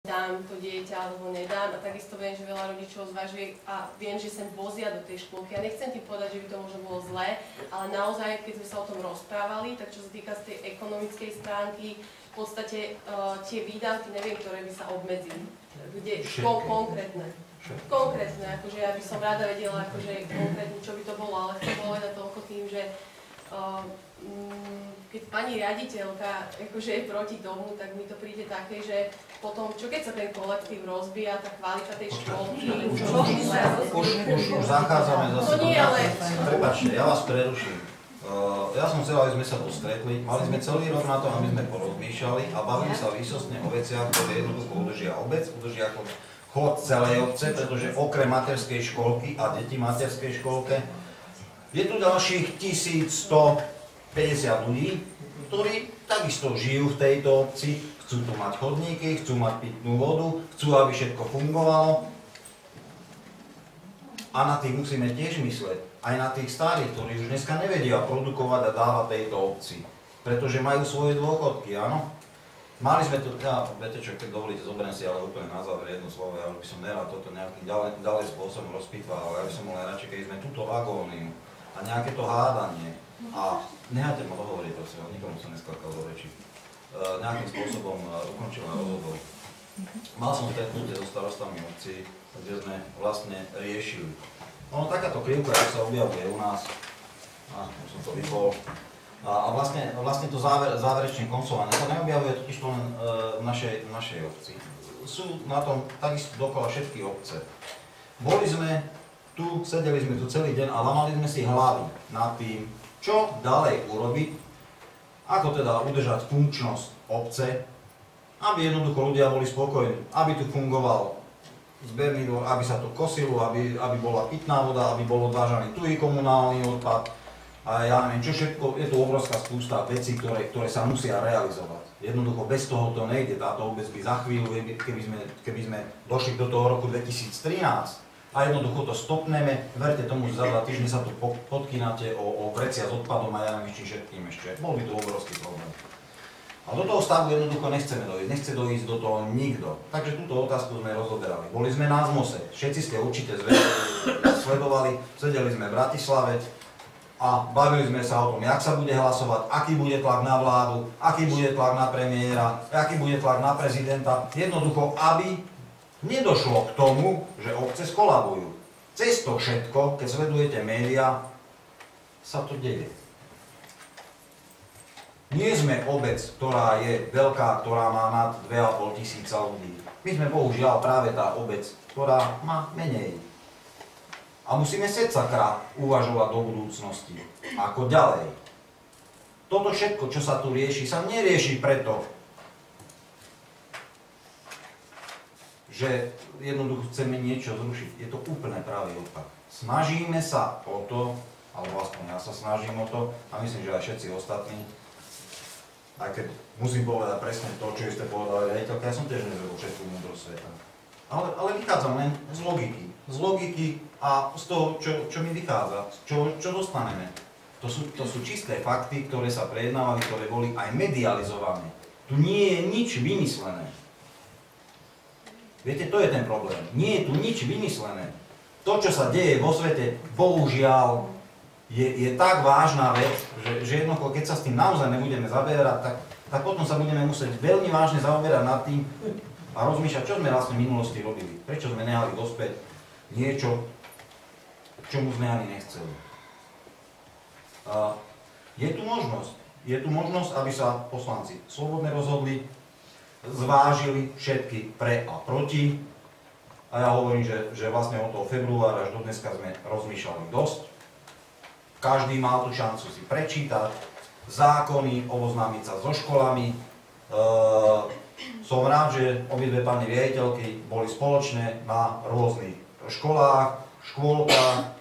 dám to dieťa alebo nedám, a takisto viem, že veľa rodičov zvažuje a viem, že sem vozia do tej škôlky. Ja nechcem ti povedať, že by to možno bolo zlé, ale naozaj, keď sme sa o tom rozprávali, tak čo sa týka z tej ekonomickej stránky, v podstate tie výdavky, neviem, ktoré by sa obmedzili. Kde konkrétne, akože ja by som rada vedela, akože konkrétne, čo by to bolo, ale chcem povedať toľko tým, že keď pani riaditeľka akože je proti tomu, tak mi to príde také, že potom, čo keď sa ten kolektív rozbíja, tá kvalita tej školky... Už zachádzame zase do nejakých... Prepáčte, ja vás preruším. Ja som chcel, aby sme sa tu stretli. Mali sme celý rok na to, aby sme porozmýšľali a bavili sa výsostne o veciach, ktoré jednoducho udržia obec, udržia chod celej obce, pretože okrem materskej školky a detí materskej školke je tu ďalších 1150 ľudí, ktorí takisto žijú v tejto obci, chcú tu mať chodníky, chcú mať pitnú vodu, chcú, aby všetko fungovalo. A na tých musíme tiež mysleť. Aj na tých starých, ktorí už dneska nevedia produkovať a dávať tejto obci. Pretože majú svoje dôchodky, áno? Mali sme tu, viete čo, keď dovolíte, zoberiem si ale úplne na záver jedno slovo, ja by som nerad toto nejakým ďalej spôsobom rozpýtval, ale ja by som bol najradšej, keď sme túto agóniu a nejaké to hádanie a nehajte ma dohovoriť, prosím, nikomu som neskakal do reči, nejakým spôsobom ukončil a rozhodol. Mal som stretnutie so starostami obcí, kde sme vlastne riešili. Ono takáto krivka, ako sa objavuje u nás, už som to vypol, a vlastne to záverečné koncovanie sa neobjavuje totiž to len v našej obci. Sú na tom takisto dokola všetky obce. Boli sme tu, sedeli sme tu celý deň a lamali sme si hlavy nad tým, čo ďalej urobiť, ako teda udržať funkčnosť obce, aby jednoducho ľudia boli spokojní, aby tu fungoval zberný dvor, aby sa to kosilo, aby bola pitná voda, aby bol odvážaný tuhý komunálny odpad a ja neviem čo všetko, je tu obrovská spústa vecí, ktoré sa musia realizovať. Jednoducho bez toho to nejde, táto obec by za chvíľu, keby sme došli do toho roku 2013 a jednoducho to stopneme, verte tomu, že za 2 týždne sa tu podkýnate o vrecia s odpadom a ja neviem čím všetkým ešte, bol by to obrovský problém. A do toho stavu jednoducho nechceme dojsť, nechce dojsť do toho nikto. Takže túto otázku sme rozoberali. Boli sme na ZMOSe, všetci ste určite sledovali, sedeli sme v Bratislave a bavili sme sa o tom, jak sa bude hlasovať, aký bude tlak na vládu, aký bude tlak na premiéra, aký bude tlak na prezidenta. Jednoducho, aby nedošlo k tomu, že obce skolabujú. Cez to všetko, keď sledujete médiá, sa to deje. Nie sme obec, ktorá je veľká, ktorá má nad 2,5 tisíca ľudí. My sme bohužiaľ práve tá obec, ktorá má menej. A musíme sakrát uvažovať do budúcnosti. Ako ďalej. Toto všetko, čo sa tu rieši, sa nerieši preto, že jednoducho chceme niečo zrušiť. Je to úplne pravý opak. Snažíme sa o to, alebo aspoň ja sa snažím o to, a myslím, že aj všetci ostatní, aj keď musím povedať presne to, čo ste povedali riaditeľka, ja som tiež nezvedol všetkú múdrosť sveta. Ale vychádzam len z logiky. Z logiky a z toho, čo mi vychádza, čo dostaneme. To sú čisté fakty, ktoré sa prejednávali, ktoré boli aj medializované. Tu nie je nič vymyslené. Viete, to je ten problém. Nie je tu nič vymyslené. To, čo sa deje vo svete, bohužiaľ, je tak vážna vec, že jednoducho, keď sa s tým naozaj nebudeme zaberať, tak potom sa budeme musieť veľmi vážne zaoberať nad tým a rozmýšľať, čo sme vlastne v minulosti robili. Prečo sme nehali dospäť niečo, čomu sme ani nechceli. Je tu možnosť, aby sa poslanci slobodne rozhodli, zvážili všetky pre a proti. A ja hovorím, že vlastne od toho februára až do dneska sme rozmýšľali dosť. Každý mal tú šancu si prečítať zákony, oboznámiť sa so školami. Som rád, že obidve pani riaditeľky boli spoločne na rôznych školách, škôlkach,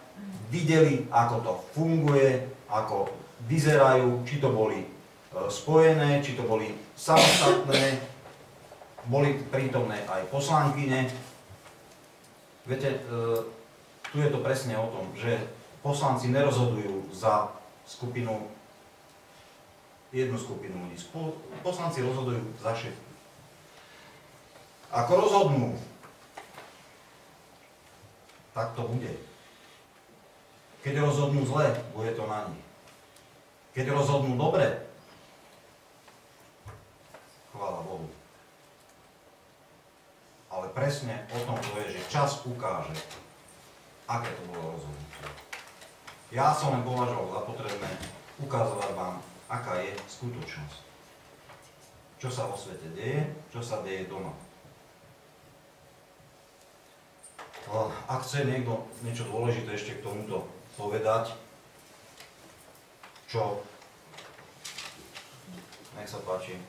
videli, ako to funguje, ako vyzerajú, či to boli spojené, či to boli samostatné, boli prítomné aj poslankyne. Viete, tu je to presne o tom, že poslanci nerozhodujú za jednu skupinu ľudí. Poslanci rozhodujú za všetkých. Ako rozhodnú, tak to bude. Keď rozhodnú zle, bude to na nich. Keď rozhodnú dobre, chvála Bohu. Ale presne o tom to je, že čas ukáže, aké to bolo rozhodnutie. Ja som len považoval za potrebné ukázať vám, aká je skutočnosť. Čo sa vo svete deje, čo sa deje doma. Ak chce niekto niečo dôležité ešte k tomuto povedať, čo? Nech sa páči,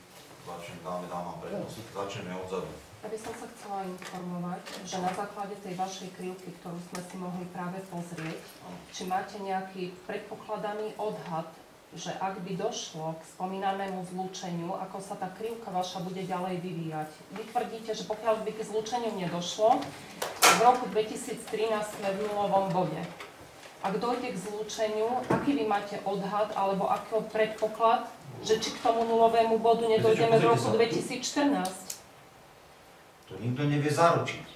dáma prednosť, začneme odzadu. Ja by som sa chcela informovať, že na základe tej vašej krivky, ktorú sme si mohli práve pozrieť, či máte nejaký predpokladaný odhad, že ak by došlo k spomínanému zlúčeniu, ako sa tá krivka vaša bude ďalej vyvíjať. Vy tvrdíte, že pokiaľ by k zlúčeniu nedošlo, v roku 2013 sme v nulovom bode. Ak dojde k zlúčeniu, aký vy máte odhad alebo aký predpoklad, že či k tomu nulovému bodu nedojdeme v roku 2014? To nikto nevie zaručiť.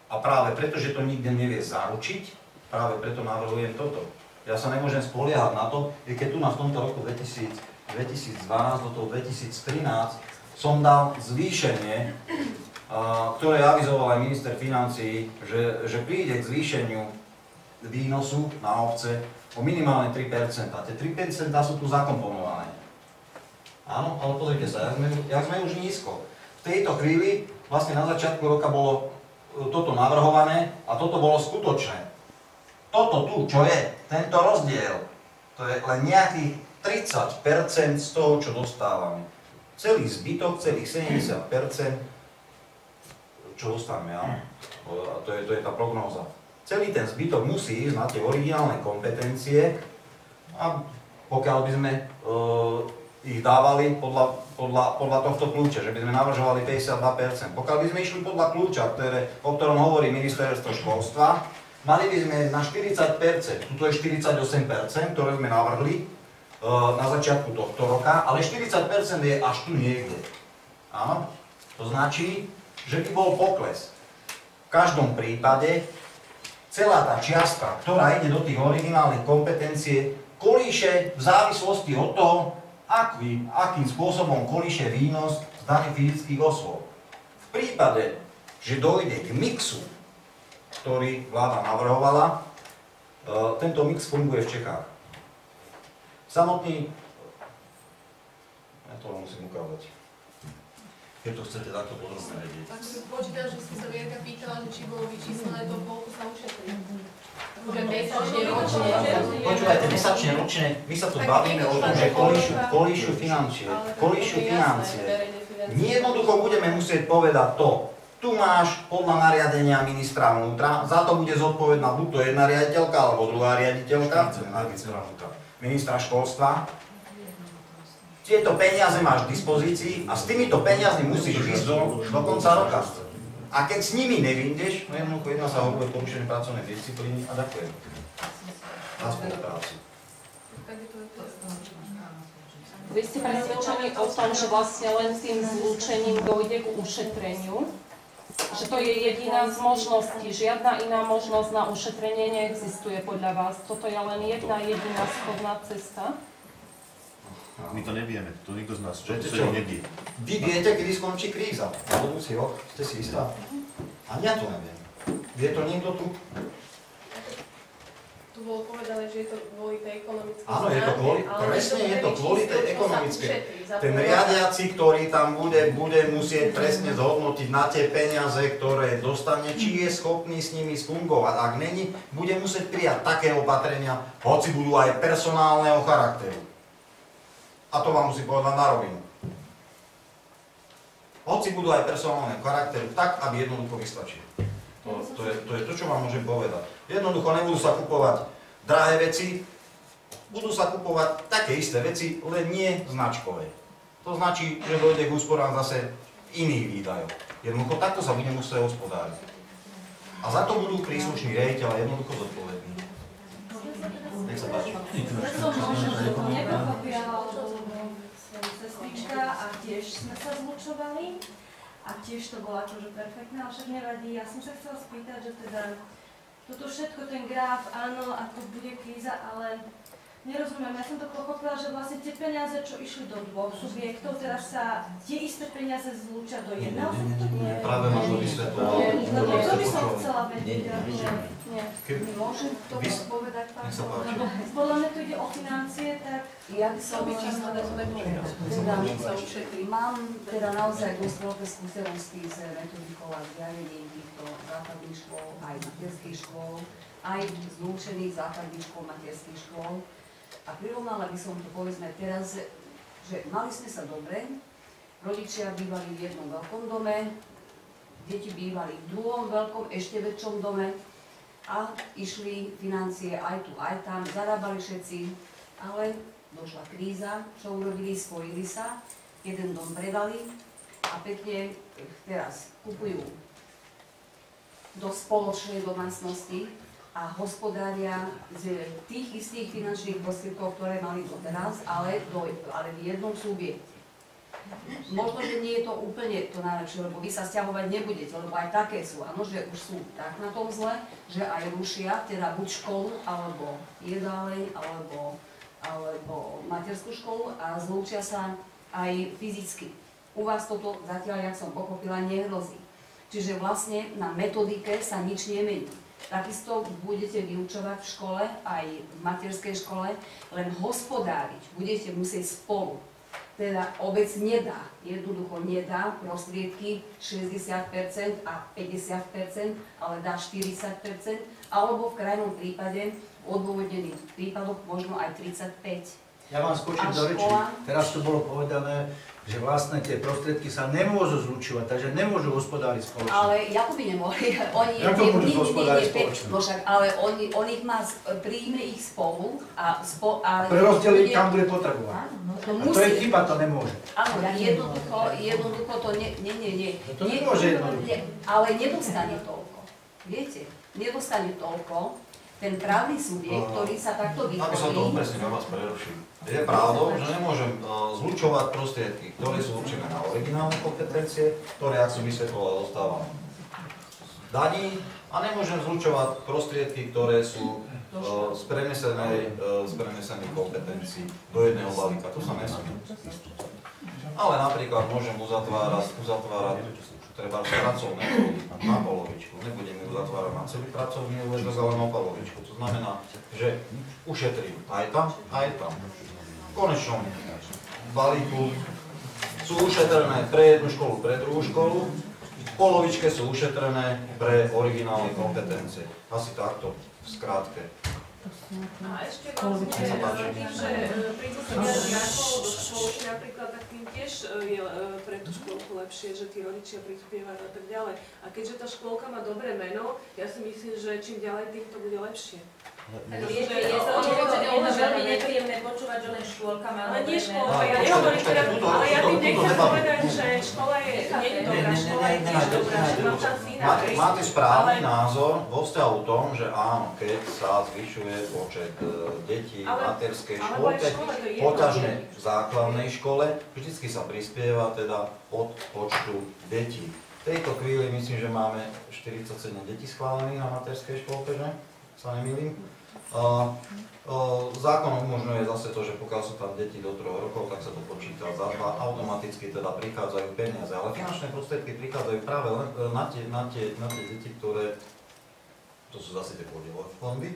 A práve preto, že to nikto nevie zaručiť, práve preto navrhujem toto. Ja sa nemôžem spoliehať na to, i keď tu v tomto roku 2012 do toho 2013 som dal zvýšenie, ktoré avizoval aj minister financií, že príde k zvýšeniu výnosu na obce o minimálne 3%. Tie 3% sú tu zakomponované. Áno, ale pozrite sa, jak sme už nízko. V tejto chvíli, vlastne na začiatku roka bolo toto navrhované a toto bolo skutočné. Toto tu, čo je, tento rozdiel, to je len nejakých 30% z toho, čo dostávame. Celý zbytok, celých 70%, čo dostávame, áno. To je tá prognóza. Celý ten zbytok musí ísť na tie originálne kompetencie a pokiaľ by sme ich dávali podľa tohto kľúča, že by sme navržovali 52%. Pokiaľ by sme išli podľa kľúča, o ktorom hovorí ministerstvo školstva, mali by sme na 40%, tuto je 48%, ktoré sme navrhli na začiatku tohto roka, ale 40% je až tu niekde. Áno? To značí, že by bol pokles. V každom prípade celá tá čiastka, ktorá ide do tých originálnych kompetencií, kolíše v závislosti od toho, akým spôsobom kolíše výnos z daní fyzických osôb. V prípade, že dojde k mixu, ktorý vláda navrhovala, tento mix funguje v Čechách. Samotný, ja to musím ukázať, keď to chcete takto podrobne vedieť. Tak si počítam, že som sa Vierka pýtala, že či bolo vyčíslené to, koľko sa ušetrí. Akože mesačne, ročne. Počúvajte, mesačne, ročne, my sa tu bavíme o tom, že kolíšu financie. My jednoducho budeme musieť povedať to. Tu máš podľa nariadenia ministra vnútra, za to bude zodpovedná buď to jedna riaditeľka, alebo druhá riaditeľka, ministra školstva. Tieto peniaze máš k dispozícii a s týmito peniazmi musíš ísť do konca roka. A keď s nimi nevyjdeš, no jednoducho jedná sa o porušenie pracovnej disciplíny a ďakujem za spoluprácu. Vy ste presvedčení o tom, že vlastne len tým zlúčením dojde k ušetreniu? Že to je jediná z možností, žiadna iná možnosť na ušetrenie neexistuje podľa vás? Toto je len jedna jediná schodná cesta? My to nevieme, to nikto z nás čo nevie. Vy viete, kedy skončí kríza? Na budúci rok? Ste si istá? Ani ja to neviem. Vie to niekto tu? Tu bolo povedané, že je to kvôli tej ekonomickej stránke. Áno, je to kvôli, presne je to kvôli tej ekonomickej. Ten riadiaci, ktorý tam bude musieť presne zhodnotiť na tie peniaze, ktoré dostane, či je schopný s nimi fungovať. Ak není, bude musieť prijať také opatrenia, hoci budú aj personálneho charakteru. A to vám musím povedať na rovinu. Hoci budú aj personálne charaktery, tak, aby jednoducho vystačili. To je to, čo vám môžem povedať. Jednoducho nebudú sa kupovať drahé veci, budú sa kupovať také isté veci, len nie značkové. To značí, že dojde k úsporám zase iných výdajov. Jednoducho takto sa bude musieť hospodáriť. A za to budú príslušní riaditeľa jednoducho zodpovední. Nech sa páči. Sestrička a tiež sme sa zlučovali. a tiež to bolo akože perfektné, ale však nevadí. Ja som sa chcela spýtať, že teda toto všetko, ten graf, áno, a tu bude kríza, ale nerozumiem, ja som to pochopila, že vlastne tie peniaze, čo išli do dvoch subjektov, teraz sa tie isté peniaze zlúčia do jedného subjektu? Nie, práve ma to vysvetľovalo. Lebo to by som chcela vedieť. Nie. Môžem to povedať, pán? Nech sa páči. Lebo podľa mňa tu ide o financie, tak Ja by som mám teda naozaj dosť veľké skúsenosti s metodikou a riadením týchto základných škôl, aj materských škôl, aj zlúčených základných škôl, materských škôl. A prirovnala by som to povedzme teraz, že mali sme sa dobre, rodičia bývali v jednom veľkom dome, deti bývali v druhom veľkom, ešte väčšom dome a išli financie aj tu, aj tam, zarábali všetci, ale došla kríza, čo urobili, spojili sa, jeden dom predali a pekne teraz kupujú do spoločnej domácnosti a hospodária z tých istých finančných prostriedkov, ktoré mali doteraz, ale v jednom subjekte. Možno, že nie je to úplne to najlepšie, lebo vy sa sťahovať nebudete, lebo aj také sú, áno, že už sú tak na tom zle, že aj rušia, teda buď školu, alebo jedáleň, alebo materskú školu a zlúčia sa aj fyzicky. U vás toto zatiaľ, jak som pochopila, nehrozí. Čiže vlastne na metodike sa nič nemení. Takisto budete vyučovať v škole, aj v materskej škole, len hospodáriť. Budete musieť spolu. Teda obec nedá, jednoducho nedá prostriedky 60% a 50%, ale dá 40%, alebo v krajnom prípade, v odôvodnených prípadoch možno aj 35%. Ja vám skočím do reči. Teraz tu bolo povedané, že vlastne tie prostriedky sa nemôžu zlučovať, takže nemôžu hospodáriť spoločne. Ale ako by nemohli? Oni ako môžu hospodáriť spoločne? No však, ale on ich má, príjme ich spolu a prerozdeliť kam bude potrebovať. To a to je chyba, to nemôže. Áno, jednoducho to nie. To nemôže jednoducho. Ale nedostane toľko. Viete, nedostane toľko ten právny subjekt, ktorý sa takto vytvorí. Aby som to upresnil, ja vás preruším. Je pravdou, že nemôžem zlučovať prostriedky, ktoré sú určené na originálne kompetencie, ktoré, ak som vysvetloval, dostávam daní, a nemôžem zlučovať prostriedky, ktoré sú z prenesených kompetencií do jedného balíka. To sa nesmie. Ale napríklad môžem uzatvárať treba pracovné na polovičku. Nebudem ju zatvárať na celý pracovný úväzok, ale na polovičku. To znamená, že ušetrím aj tam, aj tam. V konečnom balíku sú ušetrené pre jednu školu, pre druhú školu. V polovičke sú ušetrené pre originálne kompetencie. Asi takto, v skrátke. A ešte vlastne tým, že prídu peniaze žiakov do škôlky napríklad, tak tým tiež je pre tú škôlku lepšie, že tí rodičia prispievajú a tak ďalej. A keďže tá škôlka má dobré meno, ja si myslím, že čím ďalej, tým to bude lepšie. Viete, je to veľmi nepríjemné počúvať, že len škôlka má ale nie škôlka, ja nehovorím teda, ale ja tým nechcem povedať, že škola je dobrá, škola je tiež dobrá, že mám tam syna. Máte správny názor vo vzťahu tom, že áno, keď sa zvyšuje počet detí v materskej škôlke, poťažne v základnej škole, vždycky sa prispieva teda od počtu detí. V tejto chvíli myslím, že máme 47 detí schválených na materskej škôlke, že? Sa nemýlim. Zákon umožňuje zase to, že pokiaľ sú tam deti do 3 rokov, tak sa to počíta za 2, automaticky teda prichádzajú peniaze, ale finančné prostriedky prichádzajú práve len na tie deti, ktoré, to sú zase tie podielové fondy,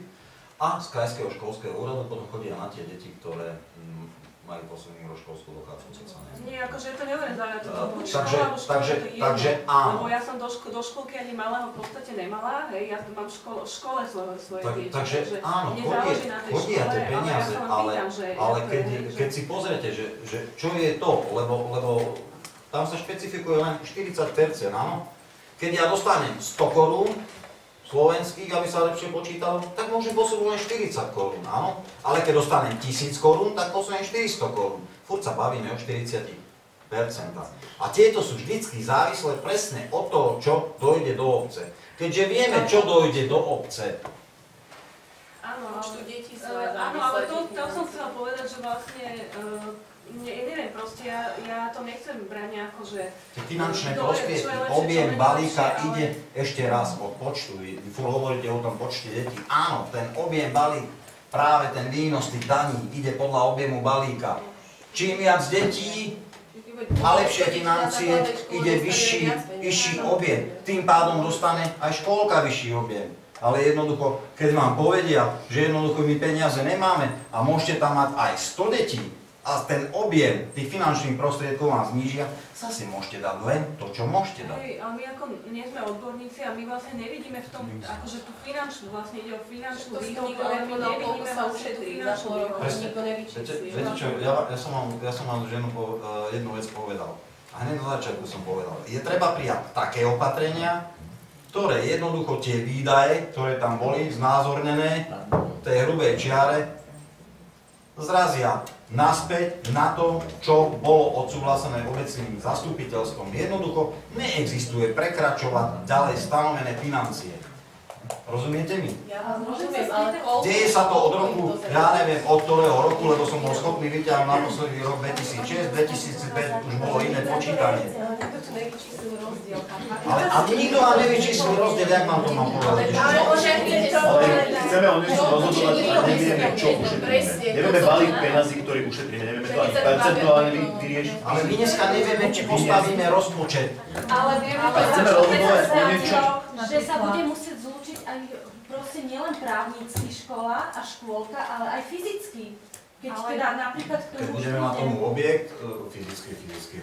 a z krajského školského úradu potom chodia na tie deti, ktoré majú poslednú školskú dochádzku, co sa neviem. Nie, akože to nehovorím za Takže áno. Lebo ja som do školky ani malého v podstate nemala, hej, ja mám v škole svoje dieťa. Takže áno, chodia tie peniaze, ale keď si pozriete, že čo je to, lebo tam sa špecifikuje len 40%, áno? Keď ja dostanem 100 korún, slovenských, aby sa lepšie počítalo, tak môžem posunúť len 40 korún, áno? Ale keď dostanem 1000 korún, tak posuniem 400 korún. Furt sa bavíme o 40%. A tieto sú vždycky závislé presne od toho, čo dojde do obce. Keďže vieme, čo dojde do obce. Áno, ale to som chcela povedať, že vlastne neviem, proste ja to nechcem brať nejako, že... Tie finančné kto je- prostriedky, čo je lepšie, objem čo je balíka lepšie, ale- ide ešte raz od počtu. Vy furt hovoríte o tom počte detí. Áno, ten objem balík, práve ten výnos tých daní ide podľa objemu balíka. Čím viac detí a lepšie financie, ide vyšší objem. Tým pádom dostane aj škôlka vyšší objem. Ale jednoducho, keď vám povedia, že jednoducho my peniaze nemáme a môžete tam mať aj 100 detí a ten objem tých finančných prostriedkov vám znížia, zase môžete dať len to, čo môžete dať. Hej, ale my ako nie sme odborníci a my vlastne nevidíme v tom, akože tú finančnú, vlastne ide o finančnú výhody, ale my nevidíme sa vlastne tú ušetrí za finančnú pol roka, výhodu. nikto nevyčísli. Viete čo, ja som vám ženu jednu vec povedal. A hneď na začiatku som povedal, je treba prijať také opatrenia, ktoré jednoducho tie výdaje, ktoré tam boli znázornené v tej hrubej čiare, zrazia naspäť na to, čo bolo odsúhlasené obecným zastupiteľstvom. Jednoducho neexistuje prekračovať ďalej stanovené financie. Rozumiete mi? Ja vám rozumiem, ale koľko... Deje sa to od roku, ja neviem od ktorého roku, lebo som bol schopný vyťahnuť na posledný rok 2006, 2005 už bolo iné počítanie. Nikto tu nevyčíslil rozdiel. Ale nikto vám nevyčíslil rozdiel, jak vám to mám povedať? Chceme o niečo rozhodovať a nevieme, čo ušetríme. Nevieme balík peňazí, ktorý ušetríme, nevieme to ani percentuálne vyriešiť. Ale my dneska nevieme, či postavíme rozpočet. Ale vieme, chceme rozhodovať o niečo. že sa bude musieť zlúčiť aj proste nielen právnický škola a škôlka, ale aj fyzicky. Keď teda napríklad k Keď tomu budeme mať tomu objekt, fyzicky.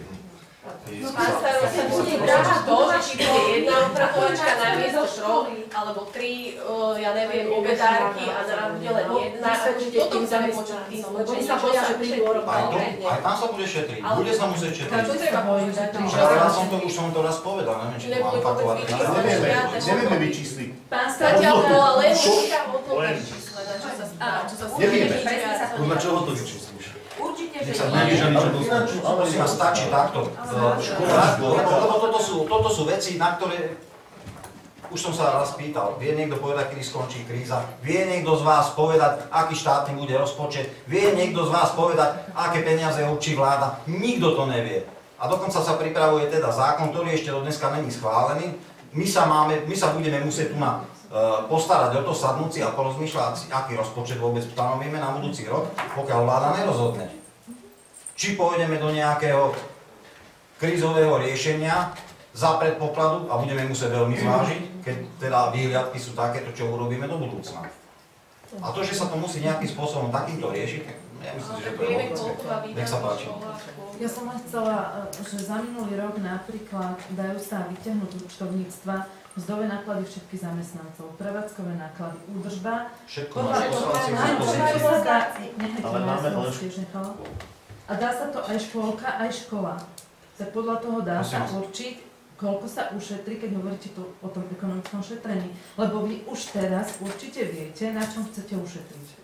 No pán starosta sa bude brať to, že či bude jedna upratovačka na miesto troch, alebo tri, ja neviem, obedárky a na bude len jedna. Toto chceme počuť tým, lebo sa boja, že prídu o rok. Aj tam sa bude šetriť, bude sa musieť šetriť. Čo treba povedať? Už som to raz povedal, neviem, či to mám opakovať. Nevieme vyčísliť. Pán starosta bola len o tom vyčíslená, čo sa Nevieme. Podľa čoho to vyčíslíš? Určite, že Prosím vás, stačí takto. Lebo toto sú veci, na ktoré už som sa raz pýtal. Vie niekto povedať, kedy skončí kríza? Vie niekto z vás povedať, aký štátny bude rozpočet? Vie niekto z vás povedať, aké peniaze určí vláda? Nikto to nevie. A dokonca sa pripravuje teda zákon, ktorý ešte do dneska není schválený. My sa budeme musieť tu postarať o to, sadnúť si a porozmýšľať si, aký rozpočet vôbec stanovíme na budúci rok, pokiaľ vláda nerozhodne. Či pôjdeme do nejakého krízového riešenia za predpokladu a budeme musieť veľmi zvážiť, keď teda výhľadky sú takéto, čo urobíme do budúcna. A to, že sa to musí nejakým spôsobom takýmto riešiť, ja myslím, že to je logické. Nech sa páči. Ja som len chcela, že za minulý rok napríklad dajú sa vyťahnuť účtovníctva mzdové náklady všetkých zamestnancov, prevádzkové náklady, údržba. Všetko máš poslanci. Ale máme a dá sa to aj škôlka, aj škola. Tak podľa toho dá sa určiť, koľko sa ušetrí, keď hovoríte tu o tom ekonomickom šetrení. Lebo vy už teraz určite viete, na čom chcete ušetriť.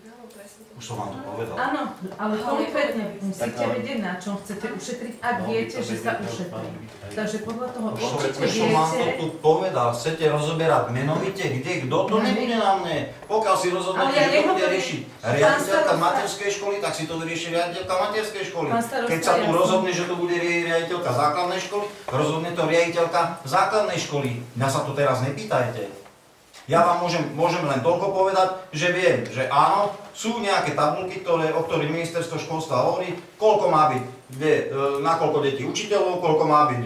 Už som vám to povedal. Áno, ale konkrétne musíte vedieť, na čom chcete ušetriť, ak viete, že sa ušetrí. Takže podľa toho určite Už som vám to viete... tu povedal, chcete rozoberať menovite, kde, kto to nebude na mne. Pokiaľ si rozhodnete, že to bude riešiť riaditeľka materskej školy, tak si to vyrieši riaditeľka materskej školy. Keď sa tu rozhodne, že to bude riaditeľka základnej školy, rozhodne to riaditeľka základnej školy. Mňa sa to teraz nepýtajte. Ja vám môžem len toľko povedať, že viem, že áno, sú nejaké tabulky, o ktorých ministerstvo školstva hovorí, koľko má byť, na koľko detí učiteľov, koľko má byť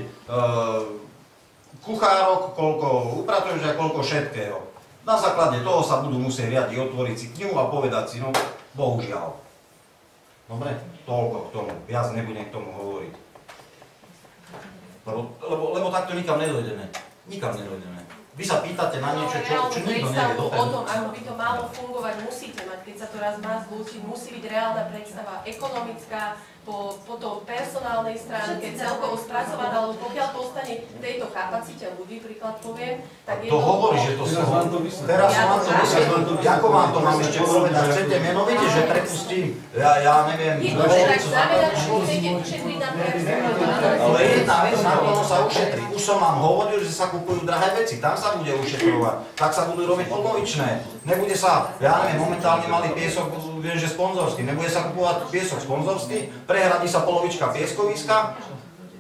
kuchárok, koľko upratovačov a koľko všetkého. Na základe toho sa budú musieť riadiť, otvoriť si knihu a povedať si, no bohužiaľ. Dobre, toľko k tomu, viac nebudem k tomu hovoriť. Lebo takto nikam nedojdeme. Nikam nedojdeme. Vy sa pýtate na niečo, čo nikto nevie o tom, ako by to malo fungovať, musíte mať, keď sa to raz má zlúčiť, musí byť reálna predstava ekonomická, po to personálnej stránke, celkovo spracovaná, alebo pokiaľ to ostane v tejto kapacite ľudí, príklad poviem, tak je to hovorí, že to sa teraz vám to vysvetlím, ako vám to mám ešte povedať, chcete menovite, že prepustím, ja neviem, tak znamená, že chcete ušetriť na personálne. Ale jedna vec, na tom sa ušetrí. Už som vám hovoril, že sa kupujú drahé veci, tam sa bude ušetrovať, tak sa budú robiť polovičné. Nebude sa, ja neviem, momentálne mali piesok, viem, že sponzorský, nebude sa kupovať piesok sponzorský, prehradí sa polovička pieskoviska,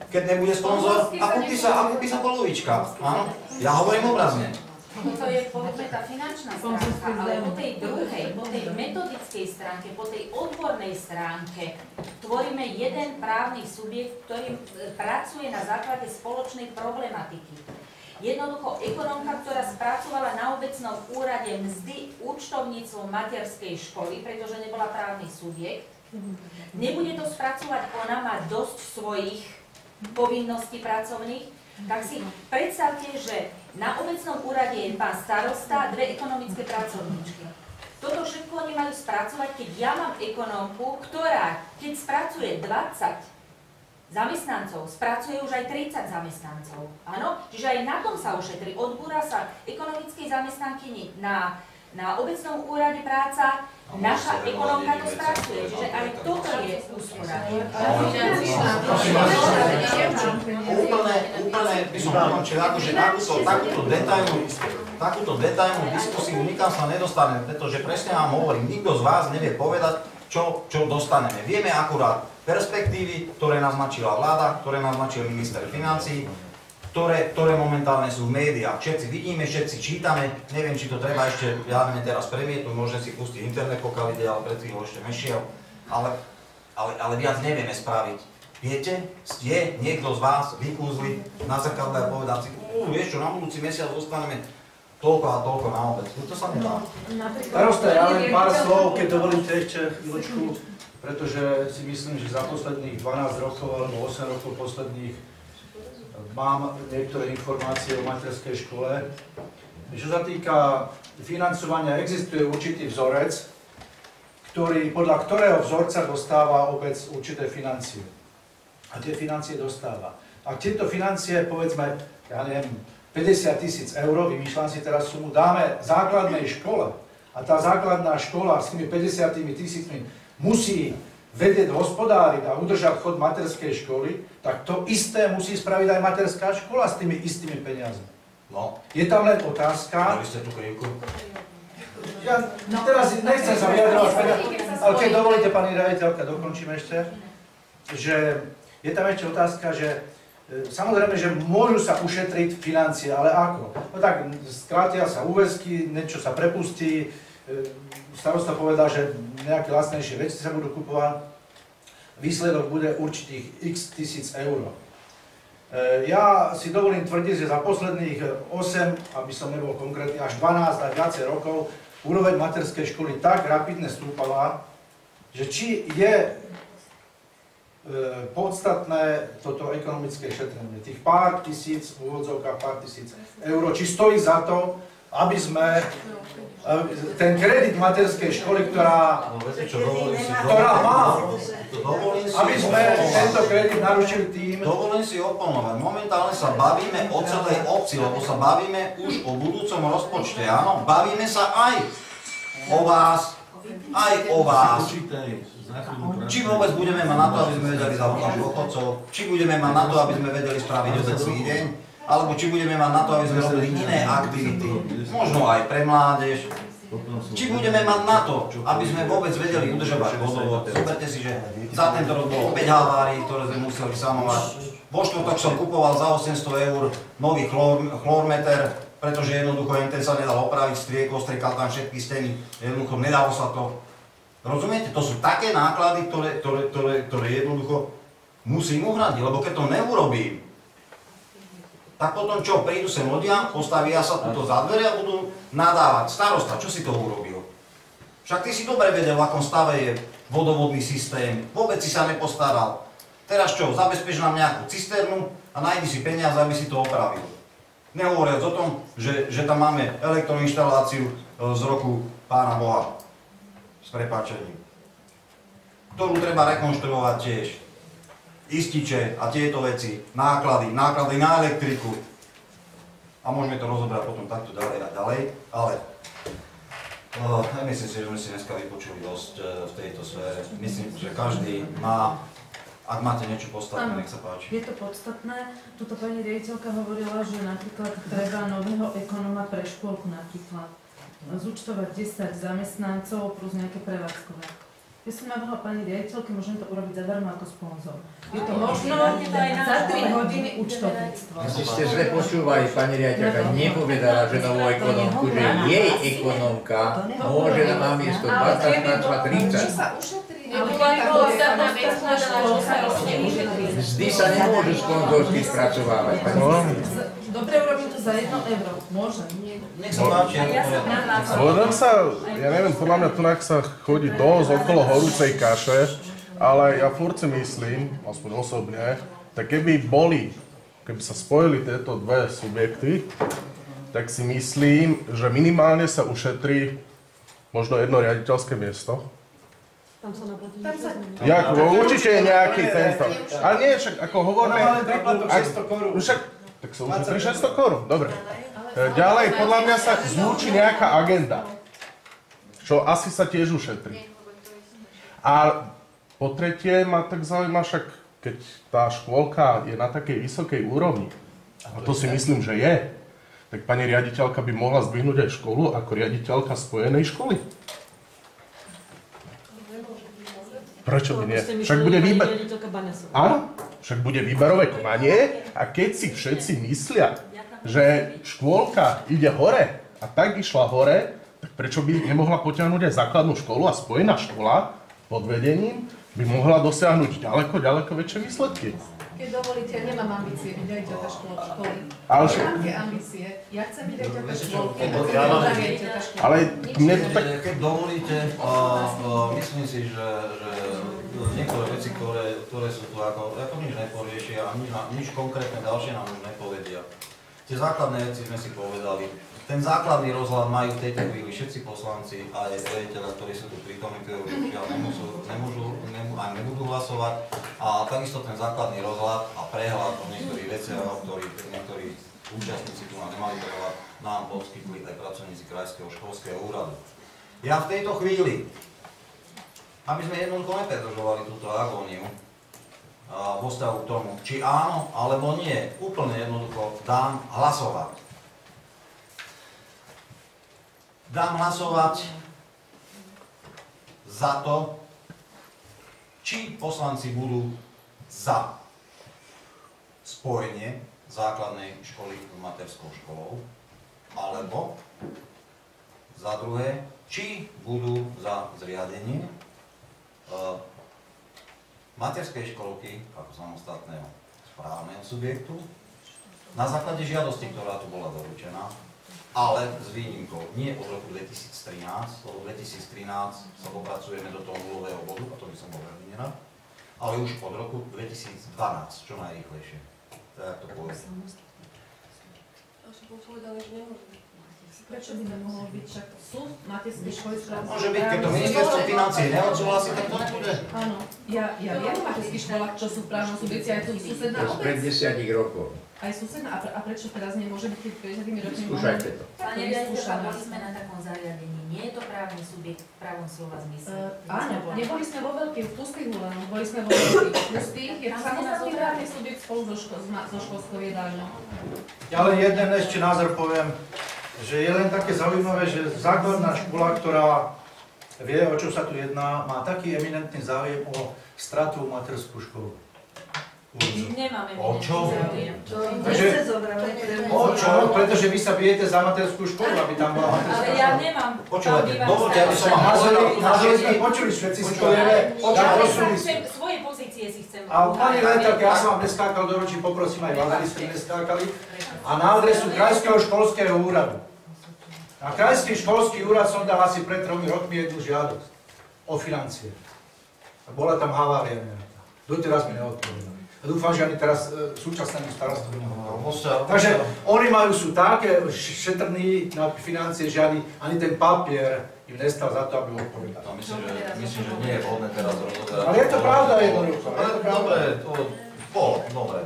keď nebude sponzor, a kúpi sa polovička. Áno? Ja hovorím obrazne. To je povedzme tá finančná stránka, ale po tej druhej, po tej metodickej stránke, po tej odbornej stránke tvoríme jeden právny subjekt, ktorý pracuje na základe spoločnej problematiky. Jednoducho ekonomka, ktorá spracovala na obecnom úrade mzdy účtovníctvom materskej školy, pretože nebola právny subjekt, nebude to spracovať ona, má dosť svojich povinností pracovných, tak si predstavte, že na obecnom úrade je pán starosta a 2 ekonomické pracovníčky. Toto všetko oni majú spracovať, keď ja mám ekonómku, ktorá, keď spracuje 20 zamestnancov, spracuje už aj 30 zamestnancov. Áno? Čiže aj na tom sa ušetrí. Odbúra sa ekonomickej zamestnankyni na obecnom úrade práca, naša ekonomka to spracuje. Čiže aj toto je úspora. Úplne by som ukončil, akože takúto detailnú diskusiu nikam sa nedostaneme, pretože presne vám hovorím, nikto z vás nevie povedať, čo dostaneme. Vieme akurát perspektívy, ktoré naznačila vláda, ktoré naznačil minister financií, ktoré momentálne sú v médiách. Všetci vidíme, všetci čítame, neviem, či to treba ešte, ja neviem, teraz premietuť, môžem si pustiť internet, pokiaľ ide, ale pred chvíľou ešte nešiel, ale viac nevieme spraviť. Viete, je niekto z vás vykúzli na zrkadle a povedať si, vieš čo, na budúci mesiac dostaneme toľko a toľko na obec. To sa nedá. Starosta, ja len pár slov, keď dovolíte ešte chvíľočku, pretože si myslím, že za posledných 12 rokov alebo 8 rokov posledných mám niektoré informácie o materskej škole. Čo sa týka financovania, existuje určitý vzorec, podľa ktorého vzorca dostáva obec určité financie. A tie financie dostáva. A tieto financie, povedzme, ja neviem, 50 000 eur, vymýšľam si teraz sumu, dáme základnej škole a tá základná škola s tými 50 000 musí vedieť hospodáriť a udržať chod materskej školy, tak to isté musí spraviť aj materská škola s tými istými peniazmi. No. Je tam len otázka... Mali ste tú krivku? Ja teraz nechcem sa vyjadrovať, ale keď dovolíte, pani riaditeľka, dokončím ešte, že je tam ešte otázka, že samozrejme, že môžu sa ušetriť financie, ale ako? No tak skrátia sa úväzky, niečo sa prepustí, starosta povedal, že nejaké lacnejšie veci sa budú kupovať, výsledok bude určitých x tisíc eur. Ja si dovolím tvrdiť, že za posledných 8, aby som nebol konkrétny, až 12 a viacej rokov úroveň materskej školy tak rapidne stúpala, že či je podstatné toto ekonomické šetrenie. Tých pár tisíc, v úvodzovkách pár tisíc eur, či stojí za to, aby sme ten kredit materskej školy, ktorá má, aby sme tento kredit narušili tým... Dovolím si oponovať. Momentálne sa bavíme o celej obci, lebo sa bavíme už o budúcom rozpočte, áno? Bavíme sa aj o vás, Či vôbec budeme mať na to, aby sme vedeli zavolať dôchodcov, či budeme mať na to, aby sme vedeli spraviť obecný deň, alebo či budeme mať na to, aby sme robili iné aktivity, možno aj pre mládež, či budeme mať na to, aby sme vôbec vedeli udržovať vodovod. Zoberte si, že za tento rok bolo 5 havárií, ktoré sme museli sanovať. Vo štvrtok som kupoval za 800 eur nový chlormeter, pretože jednoducho ten sa nedal opraviť, striekol, striekal tam všetky steny, jednoducho nedalo sa to. Rozumiete? To sú také náklady, ktoré jednoducho musím uhradiť, lebo keď to neurobím, tak potom čo, prídu sem ľudia, postavia sa tuto za dvere a budú nadávať. Starosta, čo si to urobil? Však ty si dobre vedel, v akom stave je vodovodný systém, vôbec si sa nepostaral. Teraz čo, zabezpečí nám nejakú cisternu a nájdi si peniaze, aby si to opravil. Nehovoriac o tom, že tam máme elektroinštaláciu z roku Pána Boha. S prepáčením. Ktorú treba rekonštruovať tiež. Ističe a tieto veci, náklady na elektriku. A môžeme to rozobrať potom takto ďalej a ďalej, ale myslím si, že sme si dneska vypočuli dosť v tejto sfére. Myslím, že každý má, ak máte niečo podstatné, nech sa páči. Je to podstatné. Tuto pani riaditeľka hovorila, že napríklad treba nového ekonóma pre škôlku napríklad. Zúčtovať 10 zamestnancov plus nejaké prevádzkové. Ja som navrhla pani riaditeľke, môžem to urobiť zadarmo ako sponzor. Je to možno za 3 hodiny účtovníctva. Asi ste zle počúvali, pani riaditeľka nepovedala, že novú ekonomku, že jej ekonomka môže na miesto 20 pracovať 30. Vždy sa nemôže sponzorsky spracovávať. Dobre, urobím to za 1 euro. Môžem. Nech sa páči. Ja neviem, podľa mňa tu sa chodí dosť okolo horúcej kaše, ale ja furt si myslím, aspoň osobne, tak keby sa spojili tieto dve subjekty, tak si myslím, že minimálne sa ušetrí možno jedno riaditeľské miesto. Tam sa naplatí. Určite je nejaký tento. Ale nie, však ako hovoríme... Tak sa ušetrí 600 korún, dobre. Ďalej, podľa mňa sa zlúči nejaká agenda, čo asi sa tiež ušetrí. A po tretie ma tak zaujíma, však keď tá škôlka je na takej vysokej úrovni, a to si myslím, že je, tak pani riaditeľka by mohla zdvihnúť aj školu ako riaditeľka spojenej školy. Prečo by nie? Však bude však bude výberové konanie a keď si všetci myslia, že škôlka ide hore a tak išla hore, tak prečo by nemohla potiahnuť aj základnú školu a spojená škola pod vedením by mohla dosiahnuť ďaleko väčšie výsledky. Keď dovolíte, ja nemám ambície byť riaditeľka školy. Ale aké ambície? Ja chcem byť riaditeľka školky. Ale mne to tak... Keď dovolíte, myslím si, že niektoré veci, ktoré sú tu ako nič neporiešia a nič konkrétne ďalšie nám už nepovedia. Tie základné veci sme si povedali. Ten základný rozhľad majú v tejto chvíli všetci poslanci a aj riaditeľa, ktorí sú tu prítomní, ktorí a nebudú hlasovať. A takisto ten základný rozhľad a prehľad o niektorých veciach, o ktorých niektorí účastníci tu nemali prehľad, nám poskytli aj pracovníci Krajského školského úradu. Ja v tejto chvíli, aby sme jednoducho nepredržovali túto agóniu vo vzťahu k tomu, či áno alebo nie, úplne jednoducho dám hlasovať. Dám hlasovať za to, či poslanci budú za spojenie základnej školy s materskou školou, alebo za druhé, či budú za zriadenie materskej školky ako samostatného správneho subjektu na základe žiadosti, ktorá tu bola doručená, ale s výnimkou nie od roku 2013, lebo 2013 sa popracujeme do toho nulového bodu, a to by som bol veľmi nerad, ale už od roku 2012, čo najrýchlejšie. Tak to poviem. Prečo by nemohlo byť? Však sú materské školy správne. Môže byť, keď to ministerstvo financií neodsúhlasí, tak to nebude. Áno. Ja viem o materských školách, čo sú v právnom subjekte, aj tu susedná obec. Pred 10 rokov. Aj susedná, a prečo teraz nemôže byť, keď pred 10 rokmi skúšajte to. Pani riaditeľka, boli sme na takom zariadení. Nie je to právny subjekt v pravom slova zmysle. Áno, neboli sme vo veľkých, v pustých Hulanoch, boli sme vo veľkých, pustých, je to samostatný právny subjekt spolu so školskou jedálňou. Ja len jeden ešte názor poviem, že je len také zaujímavé, že základná škola, ktorá vie, o čo sa tu jedná, má taký eminentný záujem o stratovú materskú školu. Nemáme o čo? O čo? Pretože vy sa bijete za materskú školu, aby tam bola materská škola. Ale ja nemám. Počúvajte, dovoľte, aby som vám názory sme počuli, všetci si to vieme. Svoje pozície si chcem. A pani riaditeľka, ja som vám neskákal do ročí, poprosím aj vás, aby ste neskákali. A na adresu Krajského školského úradu. Na Krajský školský úrad som dal asi pred 3 rokmi jednu žiadosť o financie. A bola tam havária nejaká. Doteraz mi neodpovedali. A dúfam, že ani teraz súčasnému starostovi nehovorím. Takže oni sú také šetrní na financie, že ani ten papier im nestal za to, aby odpovedali. Myslím, že nie je vhodné teraz rozoberať. Ale je to pravda jednoducho. Dobre.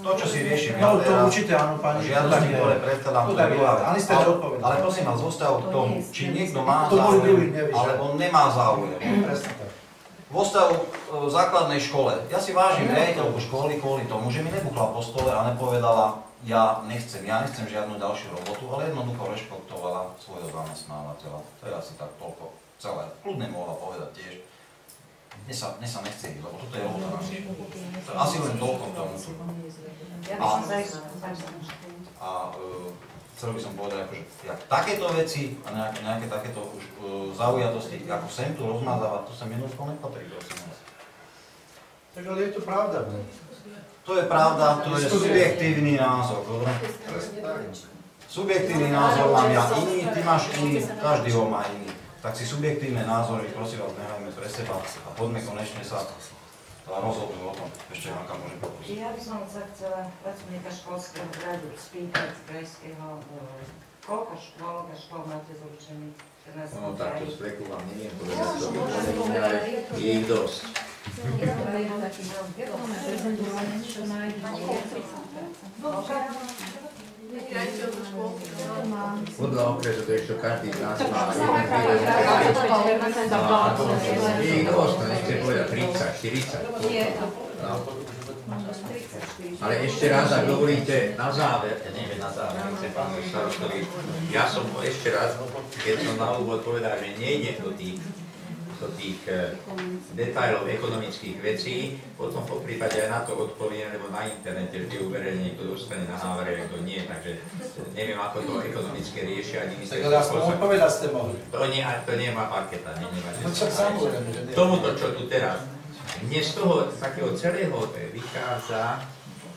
To, čo si riešim ja teraz, to určite áno, pani. Žiadosti, ktoré predkladám, to je druhá vec. Ale prosím vás, zostav k tomu, či niekto má záujem, alebo nemá záujem. Vo vzťahu v základnej škole. Ja si vážim riaditeľku školy kvôli tomu, že mi nebuchla po stole a nepovedala, ja nechcem žiadnu ďalšiu robotu, ale jednoducho rešpektovala svojho zamestnávateľa. To je asi tak toľko celé. Kľudne mohla povedať tiež, Mne sa nechce ísť, lebo toto je robota naša. Asi len toľko k tomu. A chcel by som povedať, akože takéto veci a nejaké takéto už zaujatosti, ako sem tu rozmazávať, to sa jednoducho nepatrí, prosím vás. Tak ale je to pravda, ne? To je pravda, to je subjektívny názor, dobre? Subjektívny názor mám ja iný, ty máš iný, každý ho má iný. Tak si subjektívne názory, prosím vás, nehajme pre seba a poďme konečne sa rozhodnúť o tom. Ešte Hanka môže poprosiť. Ja by som sa chcela pracovníka školského radu spýtať z krajského, koľko škôlok a škôl máte zručených? No takto z fleku vám neviem povedať, čo by povedali, ale je ich dosť. Podľa okresu to ešte každý z nás má je ich dosť, to nechce povedať 30, 40. Ale ešte raz, ak dovolíte, na záver, nechce pánovi starostovi, ja som ešte raz, keď som na úvod povedal, že nejde do tých detailov ekonomických vecí, potom po prípade aj na to odpoviem, lebo na internete vždy uverejne niekto dostane na návere, to nie, takže neviem, ako to ekonomické riešia ani ministerstvo. Tak aspoň odpovedať ste mohli. To nemá parketa, tomuto, čo tu teraz. Mne z toho takého celého vychádza,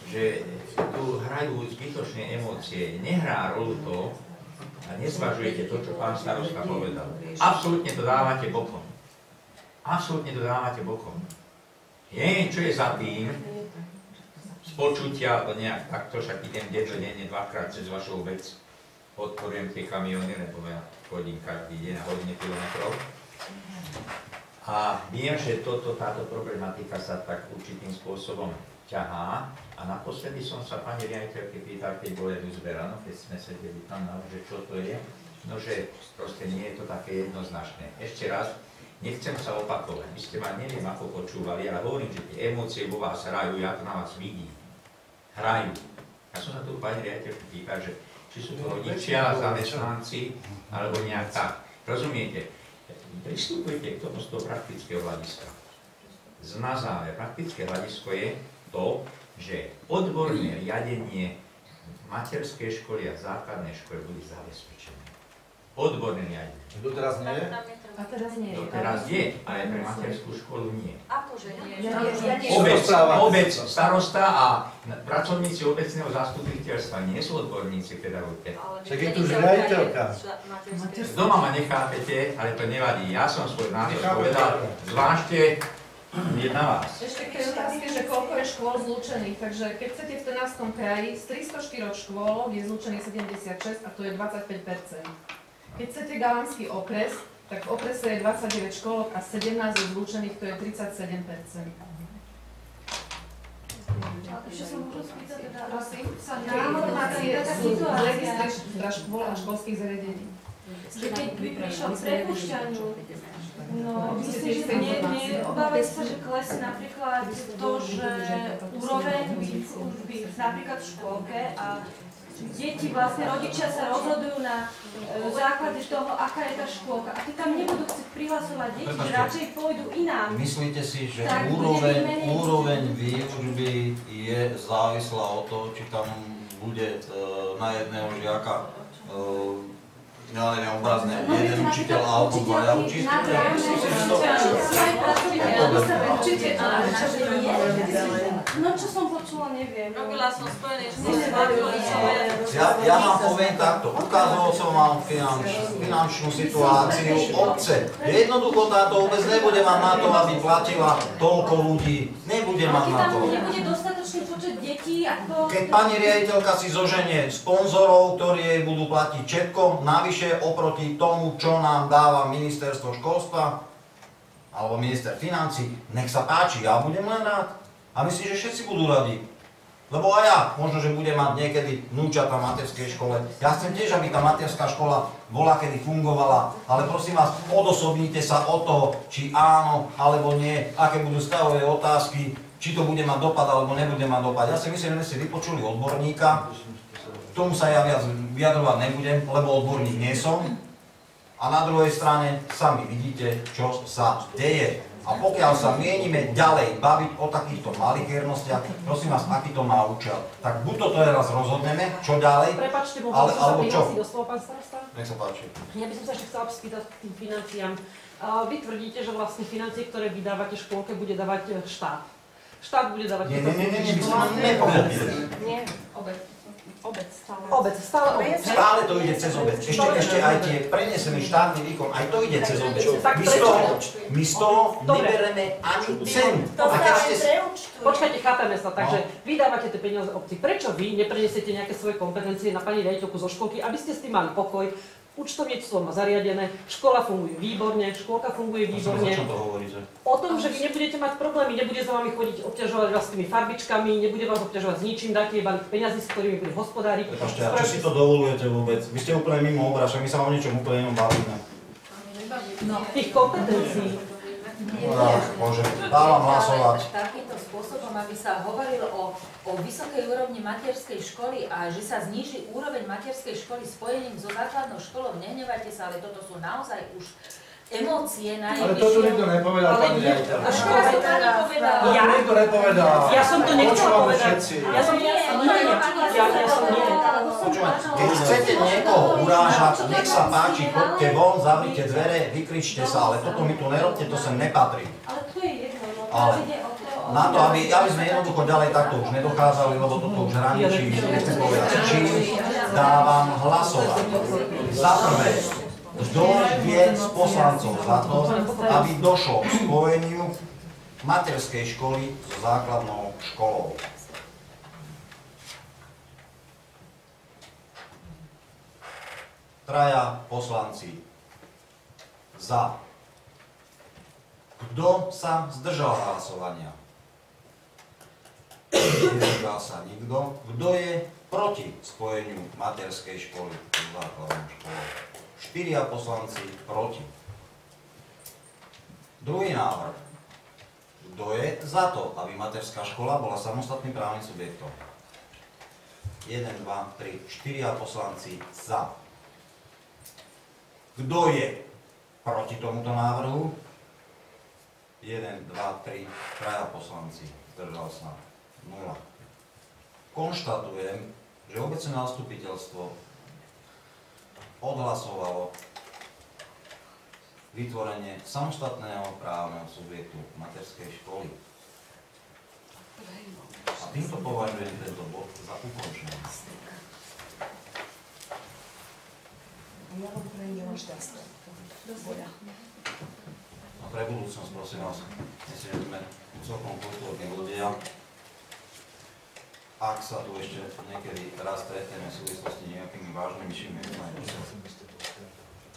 že tu hrajú zbytočné emócie. Nehrá rolu to a nezvažujete to, čo pán starosta povedal. Absolútne to dávate bokom. Absolútne to dávate bokom. Neviem, čo je za tým z počutia, alebo nejak takto, však idem denne dvakrát cez vašu obec, podporujem tie kamióny, lebo ja chodím každý deň a hodne kilometrov. A viem, že táto problematika sa tak určitým spôsobom ťahá. A naposledy som sa pani riaditeľke pýtal, keď bol Edu zberano, keď sme sedeli tam, že čo to je, no že proste nie je to také jednoznačné. Ešte raz, nechcem sa opakovať, vy ste ma neviem ako počúvali, ale hovorím, že tie emócie vo vás hrajú, ja to na vás vidím. Hrajú. Ja som sa tu pani riaditeľke pýtal, že či sú to rodičia, zamestnanci, alebo nejak tak. Rozumiete? Pristupujte k tomu z toho praktického hľadiska. Na záver, praktické hľadisko je to, že odborné riadenie materskej školy a základnej školy boli zabezpečené. Odborné riadenie. Doteraz nie je? A teraz nie je. Doteraz je, ale pre materskú školu nie. Akože nie? Obec, starosta a pracovníci obecného zastupiteľstva nie sú odborníci pedagógie. Však je tu už riaditeľka. Doma ma nechápete, ale to nevadí. Ja som svoj názor povedal, zvlášte je na vás. Ešte keď otázky, že koľko je škôl zlúčených, takže keď chcete v Trnavskom kraji, z 304 škôl je zlúčených 76 a to je 25%. Keď chcete Galanský okres, tak v okrese je 29 škôlok a 17 je zlúčených, to je 37%. Ešte sa môžu spýtať, teda sa informácie sú z registra škôl a školských zariadení. Že keď by prišlo k prepúšťaniu, no myslím, že neobávajte sa, že klesne napríklad to, že úroveň výučby napríklad v škôlke a deti, vlastne rodičia sa rozhodujú na základe toho, aká je tá škôlka. A keď tam nebudú chcieť prihlasovať deti, že radšej pôjdu inám. Myslíte si, že úroveň výučby je závislá od toho, či tam bude na jedného žiaka ja neviem, obrazne, jeden učiteľ alebo dvaja učiteľia? Určite no čo som počula, neviem. Robila som spojené, že Ja vám poviem takto, ukázoval som vám finančnú situáciu obce. Jednoducho táto obec nebude mať na to, aby platila toľko ľudí. Nebude mať na to. Nebude dostatočný počet detí, ako... Keď pani riaditeľka si zoženie sponzorov, ktorí jej budú platiť všetko, navyše oproti tomu, čo nám dáva ministerstvo školstva, alebo minister financií, nech sa páči, ja budem len rád. A myslím, že všetci budú radi. Lebo aj ja, možno, že budem mať niekedy vnúčata v materskej škole. Ja chcem tiež, aby tá materská škola bola, kedy fungovala. Ale prosím vás, odosobnite sa od toho, či áno, alebo nie, aké budú stavové otázky, či to bude mať dopad, alebo nebude mať dopad. Ja si myslím, že sme si vypočuli odborníka. K tomu sa ja viac vyjadrovať nebudem, lebo odborník nie som. A na druhej strane sami vidíte, čo sa deje. A pokiaľ sa mienime ďalej baviť o takýchto malichernostiach, prosím vás, aký to má účel, tak buď to teraz rozhodneme, čo ďalej, Prepáčte, alebo čo? Doslova, pán starosta? Nech sa páči. Ja by som sa ešte chcela spýtať k tým financiám. Vy tvrdíte, že vlastne financie, ktoré vydávate škôlke, bude dávať štát. Štát bude dávať... Nie, my sme nepochopili. Nie, obec. Obec, stále obec. Stále to ide cez obec. Ešte aj tie prenesený štátny výkon, aj to ide cez obec. My z toho nebereme ani cent. Počkajte, chápeme sa, takže vy dávate tie peniaze obci. Prečo vy nepreniesiete nejaké svoje kompetencie na pani riaditeľku zo školky, aby ste s tým mali pokoj? Účtovníctvo má zariadené, škola funguje výborne, škôlka funguje výborne. O čom to hovoríte? O tom, že vy nebudete mať problémy, nebude za vami chodiť obťažovať vás s tými farbičkami, nebude vás obťažovať s ničím, dáte jej balík peňazí, s ktorými bude hospodáriť. Prepačte, a čo si to dovolujete vôbec? Vy ste úplne mimo obraz, my sa vám niečom úplne inom bavíme. No, tých kompetencií. Bože, dávam hlasovať. Takýmto spôsobom, aby sa hovorilo o vysokej úrovni materskej školy a že sa zníži úroveň materskej školy spojením so základnou školou, nehnevajte sa, ale toto sú naozaj už emócie najvyššie. Ale toto nikto nepovedal, pani riaditeľ. A škola to nepovedala. Ja? Nikto nepovedal. Ja som to nechcela povedať. Ja som nie. Keď chcete niekoho urážať, nech sa páči, chodte von, zavrite dvere, vykričte sa, ale toto mi tu nerobte, to sem nepatrí. Ale to je jedno, no Ale ide o to... na to, aby sme jednoducho ďalej takto už nedokázali, lebo toto už hraničí, nechcem povedať, čím dávam hlasovať. Za prvé, kto je z poslancov za to, aby došlo k spojeniu materskej školy so základnou školou. Traja poslanci za. Kto sa zdržal hlasovania? Nezdržal sa nikto. Kto je proti spojeniu materskej školy so základnou školou? 4 poslanci proti. Druhý návrh. Kto je za to, aby materská škola bola samostatným právnym subjektom? 1, 2, 3, 4 poslanci za. Kto je proti tomuto návrhu? 1, 2, 3, 3 poslanci. Zdržal sa 0. Konštatujem, že obecné zastupiteľstvo odhlasovalo vytvorenie samostatného právneho subjektu materskej školy. A týmto považujem tento bod za ukončený. A pre budúcnosť, prosím vás, myslím, že sme celkom kultúrni ľudia. Ak sa tu ešte niekedy raz stretneme v súvislosti nejakými vážnymi činmi,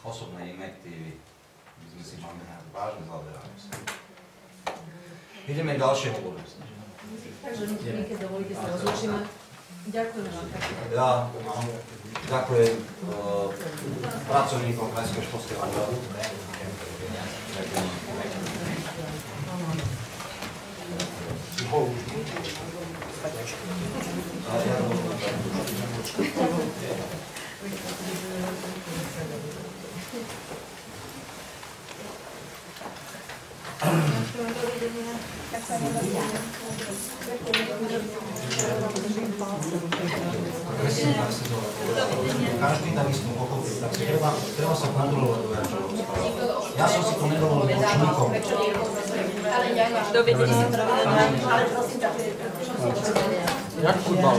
osobné invektívy, my sme si mali vážne zaoberať. Ideme k ďalšiemu bodu. Takže my, keď dovolíte, sa rozlúčime. Ďakujem vám. Ja ďakujem pracovníkom Krajského školského úradu. Každý takisto pochopil, tak si treba sa kontrolovať, čo rozpráva. Ja som si to nedovolil počníkom. Dovidenia. Jak futbal?